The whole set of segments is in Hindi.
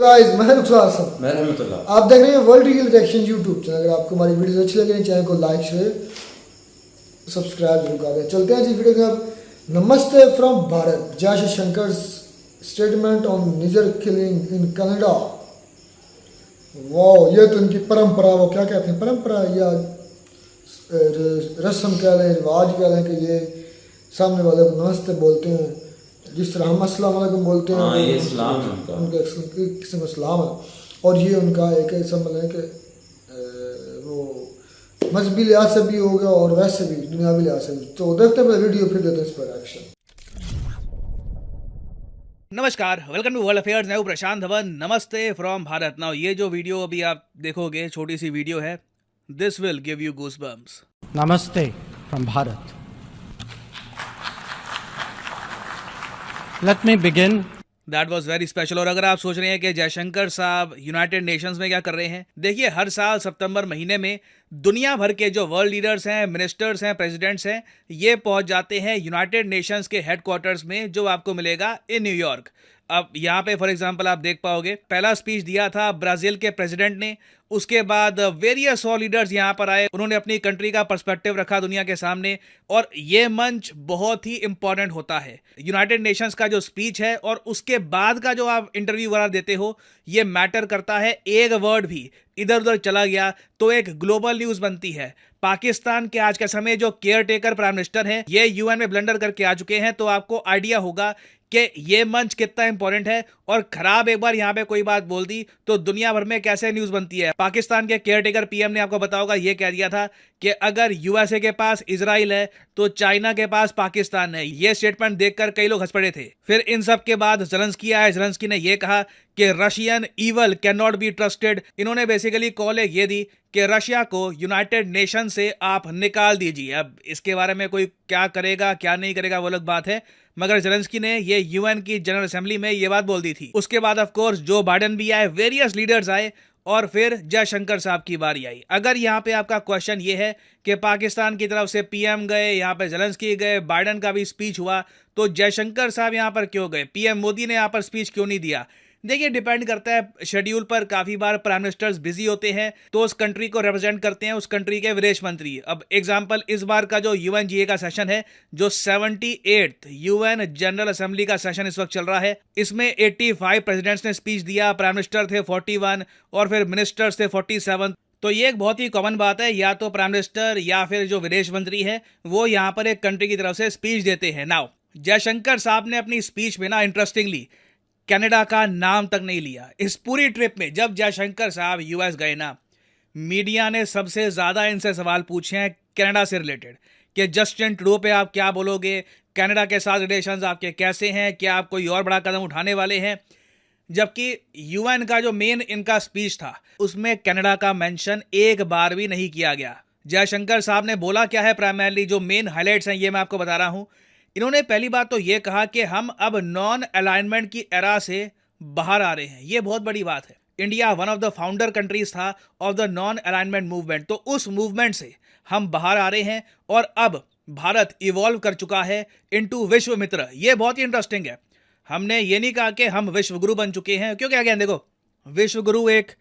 गाइस मैं रुखसार हसन, मैं रहमतुल्लाह। आप देख रहे हैं world real reaction YouTube channel. अगर आपको हमारी वीडियोस अच्छी लगे चैनल को लाइक शेयर सब्सक्राइब जरूर कर दें। चलते हैं जी वीडियो के अब। नमस्ते फ्रॉम भारत, जय शंकर स्टेटमेंट ऑन निजर किलिंग इन कनाडा। वाह, ये तो इनकी परंपरा, वो क्या कहते हैं परंपरा या रस्म कह लें, रिवाज कह लें कि ये सामने वाले को नमस्ते बोलते हैं, जिस तरह हम अस्सलाम वालेकुम बोलते हैं। हाँ, ये इस्लाम है उनका। उनका किस्म का इस्लाम है, और ये उनका एक ऐसा मतलब है कि वो मजहबी लिहाज से भी होगा और वैसे भी दुनियावी लिहाज से भी। तो देखते हैं वीडियो, फिर देते हैं इस पर एक्शन। नमस्कार, वेलकम टू वर्ल्ड अफेयर्स। मैं हूं प्रशांत धवन। नमस्ते फ्रॉम भारत। नाउ ये जो वीडियो अभी आप देखोगे, छोटी सी वीडियो है, this will give you goosebumps. Namaste from Bharat. Let me begin. That was very special. और अगर आप सोच रहे हैं कि जयशंकर साहब यूनाइटेड नेशंस में क्या कर रहे हैं, देखिए हर साल सितंबर महीने में दुनिया भर के जो वर्ल्ड लीडर्स हैं, मिनिस्टर्स हैं, प्रेसिडेंट्स हैं, ये पहुंच जाते हैं यूनाइटेड नेशंस के हेडक्वार्टर्स में, जो आपको मिलेगा इन न्यूयॉर्क। अब यहाँ पे फॉर एग्जांपल आप देख पाओगे, पहला स्पीच दिया था ब्राजील के प्रेसिडेंट ने, उसके बाद वेरियस और लीडर्स यहाँ पर आए, उन्होंने अपनी कंट्री का पर्सपेक्टिव रखा दुनिया के सामने। और ये मंच बहुत ही इंपॉर्टेंट होता है। यूनाइटेड नेशंस का जो स्पीच है और उसके बाद का जो आप इंटरव्यू वगैरह देते हो, ये मैटर करता है। एक वर्ड भी इधर उधर चला गया तो एक ग्लोबल न्यूज बनती है। पाकिस्तान के आज के समय जो केयर टेकर प्राइम मिनिस्टर हैं, ये यूएन में ब्लंडर करके आ चुके हैं, तो आपको आइडिया होगा कि ये मंच कितना इंपॉर्टेंट है। और खराब एक बार यहाँ पे कोई बात बोल दी तो दुनिया भर में कैसे न्यूज बनती है। पाकिस्तान के केयरटेकर पीएम ने आपको बताया होगा, ये कह दिया था कि अगर यूएसए के पास इजराइल है तो चाइना के पास पाकिस्तान है। ये स्टेटमेंट देखकर कई लोग हंस पड़े थे। फिर इन सब के बाद ज़ेलेंस्की आए। ज़ेलेंस्की ने यह कहा कि Russian evil can not be trusted. इन्होंने बेसिकली कॉल ये दी कि रशिया को यूनाइटेड नेशन से आप निकाल दीजिए। अब इसके बारे में कोई क्या करेगा क्या नहीं करेगा वो अलग बात है, मगर ज़ेलेंस्की ने ये यूएन की जनरल असेंबली में ये बात बोल दी थी। उसके बाद ऑफ कोर्स जो बाइडेन भी आए, वेरियस लीडर्स आए, और फिर जयशंकर साहब की बारी आई। अगर यहाँ पे आपका क्वेश्चन ये है कि पाकिस्तान की तरफ से पीएम गए, यहाँ पे ज़ेलेंस्की गए, बाइडेन का भी स्पीच हुआ, तो जयशंकर साहब यहाँ पर क्यों गए? पीएम मोदी ने यहाँ पर स्पीच क्यों नहीं दिया? देखिए, डिपेंड करता है शेड्यूल पर। काफी बार प्राइम मिनिस्टर्स बिजी होते हैं, तो उस कंट्री को रिप्रेजेंट करते हैं उस कंट्री के विदेश मंत्री। अब एग्जांपल, इस बार का जो यूएनजीए का सेशन है, जो 78th यूएन जनरल असेंबली का सेशन इस वक्त चल रहा है, इसमें 85 प्रेसिडेंट्स ने स्पीच दिया, प्राइम मिनिस्टर थे 41 और फिर मिनिस्टर्स थे 47। तो ये एक बहुत ही कॉमन बात है, या तो प्राइम मिनिस्टर या फिर जो विदेश मंत्री है वो यहाँ पर एक कंट्री की तरफ से स्पीच देते हैं। नाउ जयशंकर साहब ने अपनी स्पीच में ना इंटरेस्टिंगली कनाडा का नाम तक नहीं लिया। इस पूरी ट्रिप में जब जयशंकर साहब यूएस गए ना, मीडिया ने सबसे ज्यादा इनसे सवाल पूछे हैं कनाडा से रिलेटेड, कि जस्टिन ट्रूडो पे आप क्या बोलोगे, कनाडा के साथ रिलेशंस आपके कैसे हैं, क्या आप कोई और बड़ा कदम उठाने वाले हैं। जबकि यूएन का जो मेन इनका स्पीच था, उसमें कनाडा का मेंशन एक बार भी नहीं किया गया। जयशंकर साहब ने बोला क्या है, प्राइमरली जो मेन हाइलाइट्स हैं ये मैं आपको बता रहा हूं। इन्होंने पहली बात तो ये कहा कि हम अब नॉन अलाइनमेंट की एरा से बाहर आ रहे हैं। ये बहुत बड़ी बात है। India one of the founder countries था of the non alignment movement, तो उस मूवमेंट से हम बाहर आ रहे हैं और अब भारत इवॉल्व कर चुका है इनटू विश्व मित्र। ये बहुत ही इंटरेस्टिंग है। हमने ये नहीं कहा कि हम विश्व गुरु बन चुके हैं, क्योंकि अगेन देखो, विश्व गुरु एक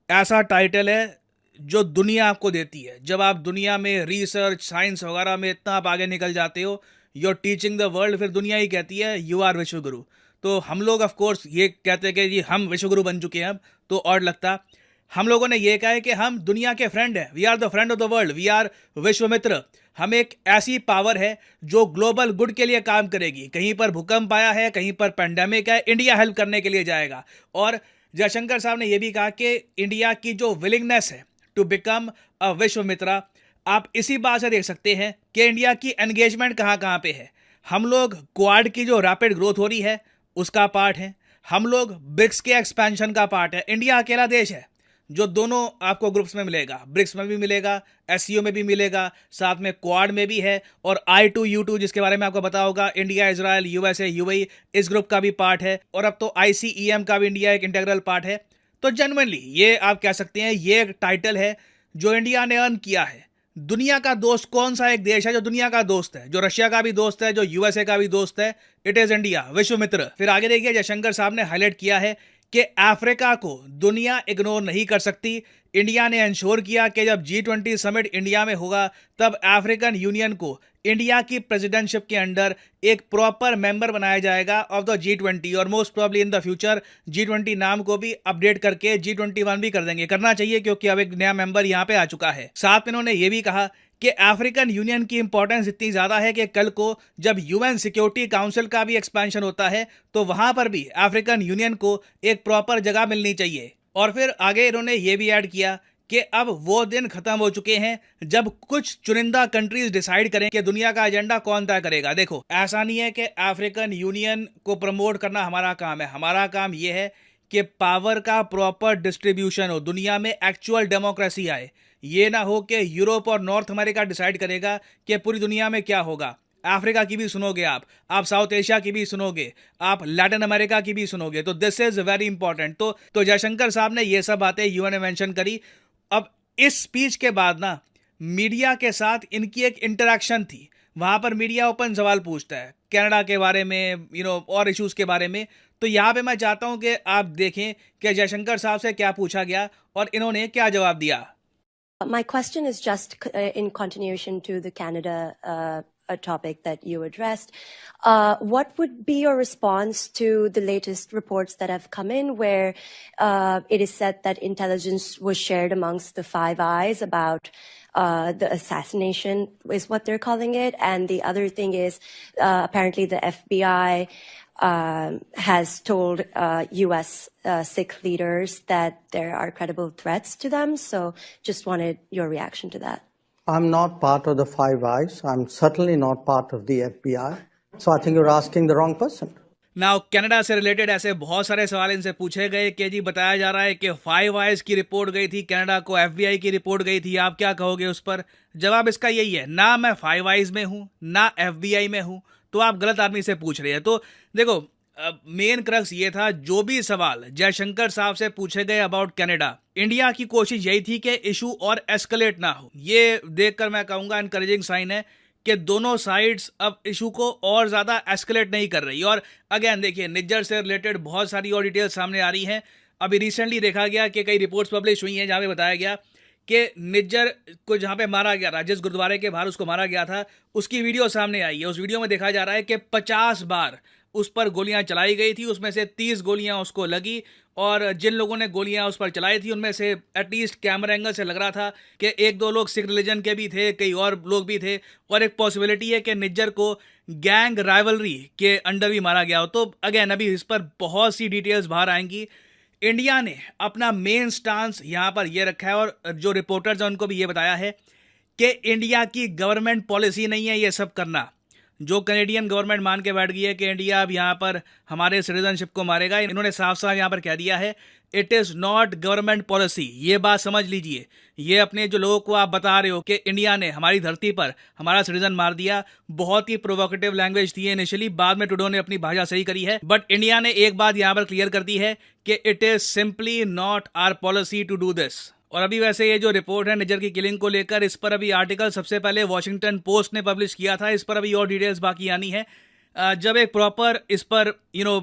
ऐसा टाइटल है जो दुनिया आपको देती है। जब आप दुनिया में रिसर्च, साइंस वगैरह में इतना आप आगे निकल जाते हो, you are teaching the world, फिर दुनिया ही कहती है यू आर विश्व गुरु। तो हम लोग ऑफ कोर्स ये कहते हैं कि जी हम विश्व गुरु बन चुके हैं अब, तो और लगता हम लोगों ने ये कहा है कि हम दुनिया के फ्रेंड हैं। We are the friend of the world, we are विश्व मित्र। हम एक ऐसी पावर है जो ग्लोबल गुड के लिए काम करेगी। कहीं पर भूकंप आया है, कहीं पर पेंडेमिक है, इंडिया हेल्प करने के लिए जाएगा। और जयशंकर साहब ने यह भी कहा कि इंडिया की जो विलिंगनेस है टू बिकम अ विश्व मित्र, आप इसी बात से देख सकते हैं कि इंडिया की एंगेजमेंट कहाँ कहाँ पे है। हम लोग क्वाड की जो रैपिड ग्रोथ हो रही है उसका पार्ट है, हम लोग ब्रिक्स के एक्सपेंशन का पार्ट है। इंडिया अकेला देश है जो दोनों आपको ग्रुप्स में मिलेगा, ब्रिक्स में भी मिलेगा, एससीओ में भी मिलेगा, साथ में क्वाड में भी है, और I2U2 जिसके बारे में आपको पता होगा, इंडिया, इजराइल, यूएसए, यूएई, इस ग्रुप का भी पार्ट है। और अब तो ICEM का भी इंडिया एक इंटीग्रल पार्ट है। तो जेन्युइनली ये आप कह सकते हैं ये एक टाइटल है जो इंडिया ने अर्न किया है। दुनिया का दोस्त कौन सा एक देश है जो दुनिया का दोस्त है, जो रशिया का भी दोस्त है, जो यूएसए का भी दोस्त है? इट इज इंडिया, विश्व मित्र। फिर आगे देखिए, जयशंकर साहब ने हाईलाइट किया है कि अफ्रीका को दुनिया इग्नोर नहीं कर सकती। इंडिया ने इंश्योर किया कि जब G20 समिट इंडिया में होगा तब अफ्रीकन यूनियन को इंडिया की प्रेसिडेंटशिप के अंडर एक प्रॉपर मेंबर बनाया जाएगा ऑफ द G20 और most probably in the future G20 नाम को भी अपडेट करके G21 भी कर देंगे। करना चाहिए क्योंकि अब एक नया मेंबर यहाँ पे आ चुका है। साथ में इन्होंने ये भी कहा कि अफ्रीकन यूनियन की इंपॉर्टेंस इतनी ज्यादा है कि कल को जब यूएन सिक्योरिटी काउंसिल का भी एक्सपेंशन होता है तो वहां पर भी अफ्रीकन यूनियन को एक प्रॉपर जगह मिलनी चाहिए। और फिर आगे इन्होंने ये भी ऐड किया कि अब वो दिन खत्म हो चुके हैं जब कुछ चुनिंदा कंट्रीज डिसाइड करें कि दुनिया का एजेंडा कौन तय करेगा। देखो, ऐसा नहीं है कि अफ्रीकन यूनियन को प्रमोट करना हमारा काम है। हमारा काम ये है कि पावर का प्रॉपर डिस्ट्रीब्यूशन हो, दुनिया में एक्चुअल डेमोक्रेसी आए। ये ना हो कि यूरोप और नॉर्थ अमेरिका डिसाइड करेगा कि पूरी दुनिया में क्या होगा। अफ्रीका की भी सुनोगे आप साउथ एशिया की भी सुनोगे, आप लैटिन अमेरिका की भी सुनोगे। तो दिस इज वेरी इंपॉर्टेंट। तो जयशंकर साहब ने ये सब बातें यूएन ने मेंशन करी। अब इस स्पीच के बाद ना मीडिया के साथ इनकी एक इंटरेक्शन थी। वहां पर मीडिया ओपन सवाल पूछता है कनाडा के बारे में, और इश्यूज के बारे में। तो यहाँ पे मैं चाहता हूं कि आप देखें कि जयशंकर साहब से क्या पूछा गया और इन्होंने क्या जवाब दिया। My question is just in continuation to the Canada a topic that you addressed. What would be your response to the latest reports that have come in where it is said that intelligence was shared amongst the Five Eyes about the assassination is what they're calling it. And the other thing is apparently the FBI has told U.S. Sikh leaders that there are credible threats to them. So just wanted your reaction to that. I'm not part of the Five Eyes. I'm certainly not part of the FBI. So I think you're asking the wrong person. Now Canada से रिलेटेड ऐसे बहुत सारे सवाल इनसे पूछे गए कि जी बताया जा रहा है कि फाइव आइज की रिपोर्ट गई थी कनाडा को, FBI की रिपोर्ट गई थी, आप क्या कहोगे उस पर? जवाब इसका यही है, ना मैं फाइव आइज में हूं ना FBI में हूं, तो आप गलत आदमी से पूछ रहे हैं। तो देखो, मेन क्रक्स ये था, जो भी सवाल जयशंकर साहब से पूछे गए अबाउट कनाडा, इंडिया की कोशिश यही थी कि इशू और एस्केलेट ना हो। ये देखकर मैं कहूंगा एनकरेजिंग साइन है कि दोनों साइड्स अब इशू को और ज्यादा एस्केलेट नहीं कर रही। और अगेन देखिए, निज्जर से रिलेटेड बहुत सारी और डिटेल्स सामने आ रही हैं। अभी रिसेंटली देखा गया कि कई रिपोर्ट्स पब्लिश हुई हैं जहां पे बताया गया कि निज्जर को जहां पे मारा गया था, जिस गुरुद्वारे के बाहर उसको मारा गया था, उसकी वीडियो सामने आई है। उस वीडियो में देखा जा रहा है कि 50 बार उस पर गोलियां चलाई गई थी, उसमें से 30 गोलियां उसको लगी। और जिन लोगों ने गोलियां उस पर चलाई थी उनमें से एटलीस्ट कैमरा एंगल से लग रहा था कि एक दो लोग सिख रिलीजन के भी थे, कई और लोग भी थे। और एक पॉसिबिलिटी है कि निज्जर को गैंग राइवलरी के अंडर भी मारा गया हो। तो अगेन अभी इस पर बहुत सी डिटेल्स बाहर आएंगी। इंडिया ने अपना मेन स्टांस यहाँ पर यह रखा है और जो रिपोर्टर्स हैं उनको भी ये बताया है कि इंडिया की गवर्नमेंट पॉलिसी नहीं है ये सब करना। जो कैनेडियन गवर्नमेंट मान के बैठ गई है कि इंडिया अब यहाँ पर हमारे सिटीजनशिप को मारेगा, इन्होंने साफ साफ यहाँ पर कह दिया है it is not government policy. ये बात समझ लीजिए। ये अपने जो लोगों को आप बता रहे हो कि इंडिया ने हमारी धरती पर हमारा सिटीजन मार दिया, बहुत ही प्रोवोकेटिव लैंग्वेज थी इनिशियली, बाद में ट्रूडो ने अपनी भाषा सही करी है। बट इंडिया ने एक बात यहाँ पर क्लियर कर दी है कि it is simply not our policy to do this. और अभी वैसे ये जो रिपोर्ट है निज्जर की किलिंग को लेकर, इस पर अभी आर्टिकल सबसे पहले वॉशिंगटन पोस्ट ने पब्लिश किया था। इस पर अभी और डिटेल्स बाकी आनी है। जब एक प्रॉपर इस पर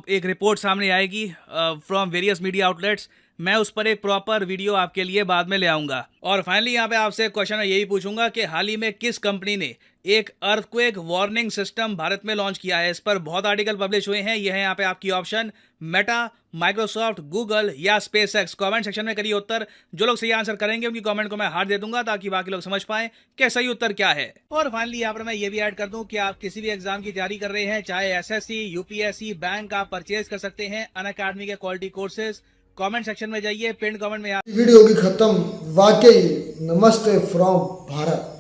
एक रिपोर्ट सामने आएगी फ्रॉम वेरियस मीडिया आउटलेट्स, मैं उस पर एक प्रॉपर वीडियो आपके लिए बाद में ले आऊंगा। और फाइनली यहाँ पे आपसे क्वेश्चन यही पूछूंगा कि हाल ही में किस कंपनी ने एक अर्थक्वेक वार्निंग सिस्टम भारत में लॉन्च किया है? इस पर बहुत आर्टिकल पब्लिश हुए हैं। यह है यहाँ पे आपकी ऑप्शन, मेटा, माइक्रोसॉफ्ट, गूगल या स्पेसएक्स। कमेंट सेक्शन में करिए उत्तर। जो लोग सही आंसर करेंगे उनकी कमेंट को मैं हार्ट दे दूंगा ताकि बाकी लोग समझ पाएं कि सही उत्तर क्या है। और फाइनली यहाँ पर मैं ये भी ऐड कर दूं कि आप किसी भी एग्जाम की तैयारी कर रहे हैं, चाहे एसएससी, यूपीएससी, बैंक, आप परचेज कर सकते हैं अनअकैडमी के क्वालिटी कोर्सेज। कमेंट सेक्शन में जाइए, पिन कमेंट में वीडियो की खत्म। वाकई नमस्ते फ्रॉम भारत।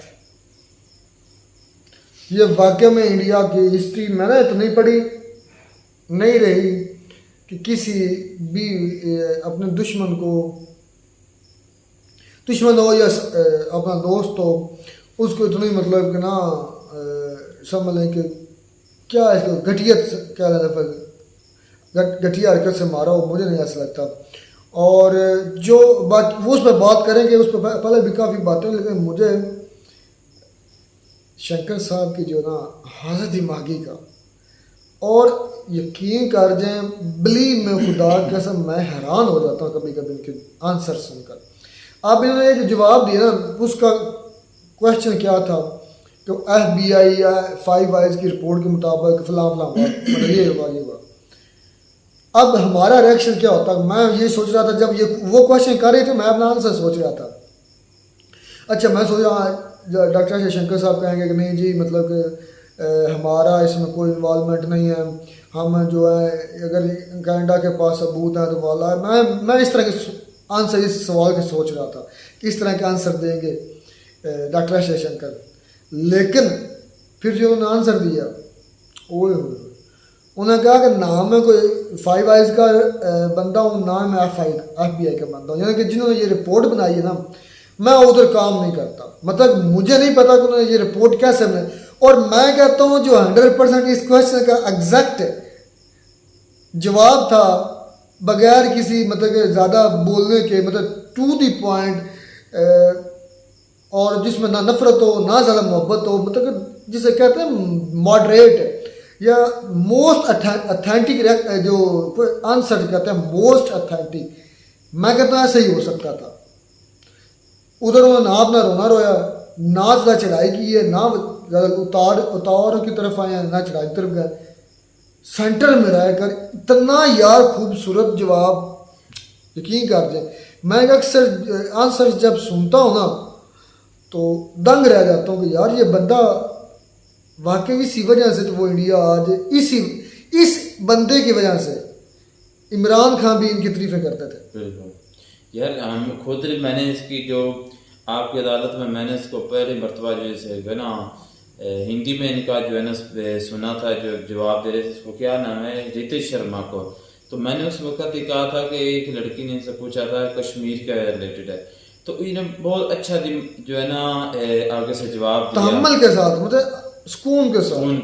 ये वाकई में इंडिया की हिस्ट्री मैंने तो नहीं पढ़ी, नहीं रही कि किसी भी अपने दुश्मन हो या अपना दोस्त हो, उसको इतनी मतलब कि ना समझ लें कि क्या इसको घटिया क्या घटिया हरकत से मारा हो, मुझे नहीं ऐसा लगता। और जो बात वो उस पर बात करेंगे, उस पर पहले भी काफ़ी बातें, लेकिन मुझे शंकर साहब की जो ना हालत दिमागी का और यकीन कर जाए, बिलीव में खुदा की कसम मैं हैरान हो जाता हूँ कभी कभी इनके आंसर सुनकर। अब इन्होंने जो जवाब दिया ना, उसका क्वेश्चन क्या था कि FBI या 5 आइज की रिपोर्ट के मुताबिक फलां फलां मतलब ये हुआ। अब हमारा रिएक्शन क्या होता, मैं ये सोच रहा था जब ये वो क्वेश्चन कर रहे थे, मैं अपना आंसर सोच रहा था। अच्छा, मैं सोच रहा डॉक्टर जयशंकर साहब कहेंगे कि नहीं जी, मतलब कि हमारा इसमें कोई इन्वॉल्वमेंट नहीं है, हम जो है अगर कनाडा के पास सबूत है तो वाला है। मैं इस तरह के आंसर, इस सवाल के सोच रहा था कि इस तरह के आंसर देंगे डॉक्टर जयशंकर। लेकिन फिर जो उन्होंने आंसर दिया, ओए उन्होंने कहा कि ना मैं कोई 5 आइज का बंदा हूँ, ना मैं FBI का बंदा हूँ। यानी कि जिन्होंने ये रिपोर्ट बनाई है ना, मैं उधर काम नहीं करता। मतलब मुझे नहीं पता कि उन्होंने ये रिपोर्ट कैसे बनाई। और मैं कहता हूँ जो 100% इस क्वेश्चन का एग्जैक्ट जवाब था, बगैर किसी मतलब के ज़्यादा बोलने के, मतलब टू द पॉइंट, और जिसमें ना नफरत हो ना ज़्यादा मोहब्बत हो, मतलब जिसे कहते हैं मॉडरेट या मोस्ट अथेंटिक जो आंसर कहते हैं मोस्ट अथेंटिक, मैं कहता हूँ ऐसे ही हो सकता था। उधर उन्होंने ना अपना रोना रोया, ना ज़्यादा चढ़ाई की है, ना ज़्यादा उतार की तरफ आए हैं, ना चढ़ाई की तरफ गए। सेंटर में रहकर इतना यार खूबसूरत जवाब, यकीन कर जाए। मैं अक्सर आंसर जब सुनता हूँ ना तो दंग रह जाता हूँ कि यार ये बंदा वाकई इसी वजह से तो वो इंडिया आज इस बंदे की वजह से इमरान खान भी इनकी तारीफें करते थे। बिल्कुल यार, हम खुद मैंने इसकी जो आपकी अदालत में मैंने इसको पहली मरतबा जो है ना हिंदी में इनका जो है ना सुना था, जो जवाब दे रहे थे, इसको क्या नाम है, रितेश शर्मा को। तो मैंने उस वक्त ही कहा था कि एक लड़की ने इनसे पूछा था कश्मीर के रिलेटेड है, तो इन्होंने बहुत अच्छा जो है ना आगे से जवाब दिया, तहम्मुल के साथ, मतलब सुकून के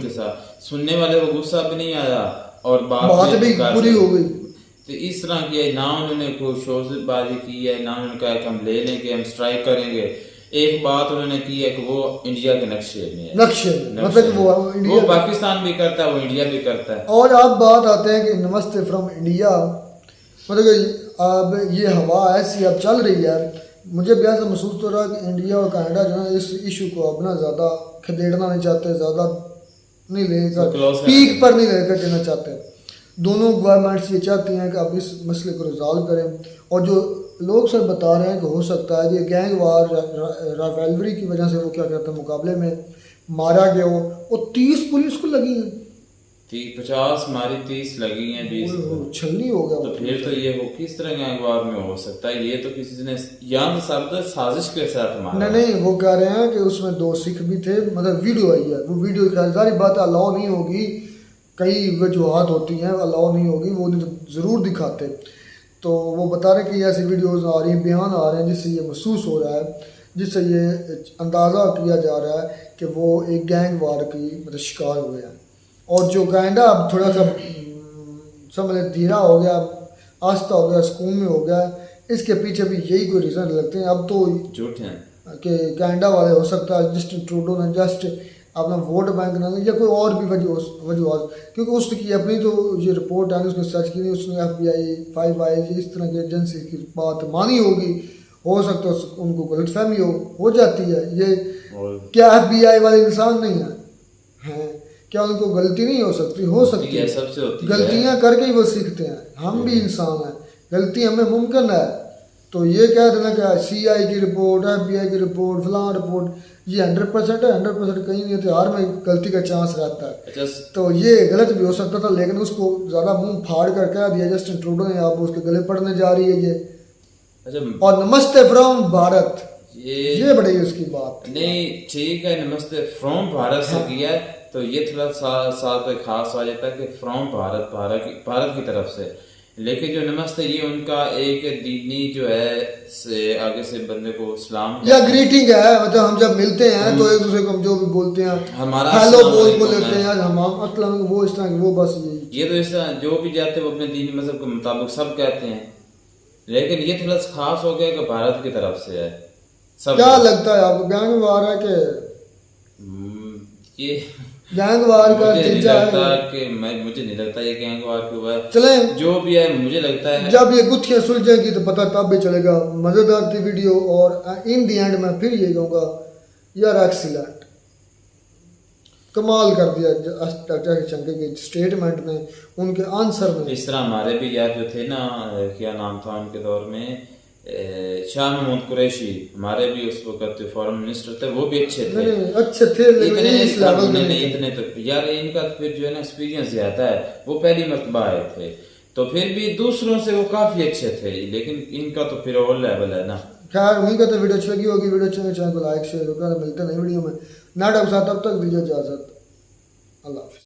साथ। सुनने वाले को गुस्सा भी नहीं आया और बात भी पूरी हो गई। तो इस तरह की है ना, उन्होंने कोई शोजबाजी की है ना, उन्होंने कहा कि हम ले लेंगे, हम स्ट्राइक करेंगे। एक बात उन्होंने की है कि वो इंडिया के नक्शे में है, मतलब वो पाकिस्तान भी करता है, वो इंडिया भी करता है। और अब बात आते हैं कि नमस्ते फ्रॉम इंडिया, मतलब अब ये हवा ऐसी अब चल रही है, मुझे भी ऐसा महसूस हो रहा है कि इंडिया और कनाडा जो है इस इशू को अपना ज़्यादा खदेड़ना नहीं चाहते, ज़्यादा नहीं लेकर पीक पर नहीं लेकर देना चाहते। दोनों गवर्नमेंट्स ये चाहती हैं कि अब इस मसले को रिजॉल्व करें। और जो लोग सर बता रहे हैं कि हो सकता है कि गैंग वार राइवलरी की वजह से वो क्या कहते हैं मुकाबले में मारा गया हो, और 30 पुलिस को लगी हैं, 50 मारी 30 लगी हैं, 20 छलनी हो गया। तो फिर तो ये वो किस तरह गैंग वार में हो सकता है? ये तो किसी ने यहाँ से साजिश के साथ मारा। नहीं, वो कह रहे हैं कि उसमें 2 सिख भी थे, मतलब वीडियो आई है, वो वीडियो सारी बात अलाउ नहीं होगी, कई वजूहत होती हैं, अलाउ नहीं होगी, वो ज़रूर दिखाते। तो वो बता रहे हैं कि ऐसी वीडियोज़ आ रही हैं, बयान आ रहे हैं, जिससे ये महसूस हो रहा है, जिससे ये अंदाज़ा किया जा रहा है कि वो एक गैंग वार की मतलब शिकार हुए हैं। और जो कनाडा अब थोड़ा सा समझ धीरा हो गया, आस्था हो गया, सुकून में हो गया, इसके पीछे भी यही कोई रीज़न लगते हैं। अब तो झूठ हैं कि कनाडा वाले हो सकता है जस्टिन ट्रूडो ने जस्ट अपना वोट बैंक ना, या कोई और भी वजूहत, क्योंकि उसकी अपनी तो ये रिपोर्ट है, उसने सर्च की नहीं, उसने FBI 5 आइज इस तरह की एजेंसी की बात मानी होगी, हो सकता है उनको गलतफहमी हो जाती है। ये क्या FBI वाले इंसान नहीं हैं? क्या उनको गलती नहीं हो सकती? हो सकती है, सबसे होती है, गलतियां करके ही वो सीखते हैं। हम भी इंसान हैं, गलती हमें मुमकिन है। तो ये कह देना कि CI की रिपोर्ट, FBI की रिपोर्ट, फलां रिपोर्ट, ये 100% है, 100% कहीं नहीं होती, हर में गलती का चांस रहता है। अच्छा, तो ये गलत भी हो सकता था, लेकिन उसको ज़्यादा मुंह फाड़ कर कह दिया जस्टिन ट्रूडो ने, आप उसके गले पड़ने जा रही है ये। अच्छा, और नमस्ते फ्रॉम भारत, ये बड़ी उसकी बात नहीं, ठीक है, नमस्ते फ्रॉम भारत से किया है, तो ये थोड़ा साथ खास आ जाता है कि फ्रॉम भारत की तरफ से। लेकिन जो नमस्ते ये उनका एक दीनी जो है से आगे से बंदे को सलाम या ग्रीटिंग है, मतलब हम जब मिलते हैं तो एक दूसरे को हम जो भी बोलते हैं हमारा हेलो बोल लेते हैं, हम मतलब वो इस तरह वो बस ये तो इस तरह जो भी जाते हैं वो अपने दीनी मजहब के मुताबिक सब कहते हैं, लेकिन ये थोड़ा खास हो गया कि भारत की तरफ से है सब। क्या लगता है आपको गैंग वार है कि ये गैंगवार का मुझे नहीं तीजा लगता है। कि मुझे नहीं लगता ये गैंगवार क्यों हुआ है। चले जो भी है मुझे लगता है जब ये गुत्थियां सुलझेगी तो पता तब भी चलेगा। मजेदार थी वीडियो, और इन दी एंड मैं फिर ये कहूँगा यार एक्सीलेंट, कमाल कर दिया डॉक्टर शंकर के स्टेटमेंट ने, उनके आंसर में। इस तरह हमारे भी यार जो थे ना, क्या नाम था उनके दौर में, शाह महमूद कुरैशी, हमारे भी उस वक्त फॉरेन मिनिस्टर थे, वो भी अच्छे थे। नहीं अच्छे थे लेकिन इतने इस लेवल के नहीं नहीं थे। इतने तो यार इनका फिर जो है ना एक्सपीरियंस ज्यादा है, वो पहली मरतबा आए थे, तो फिर भी दूसरों से वो काफी अच्छे थे, लेकिन इनका तो फिर और लेवल है ना। खैर उन्हीं का तो वीडियो अच्छी लगी होगी, वीडियो अच्छी लगी चैनल को लाइक शेयर करें। मिलते हैं नई वीडियो में, ना डब साथ, तब तक दीजिए इजाजत, अल्लाह हाफिज़।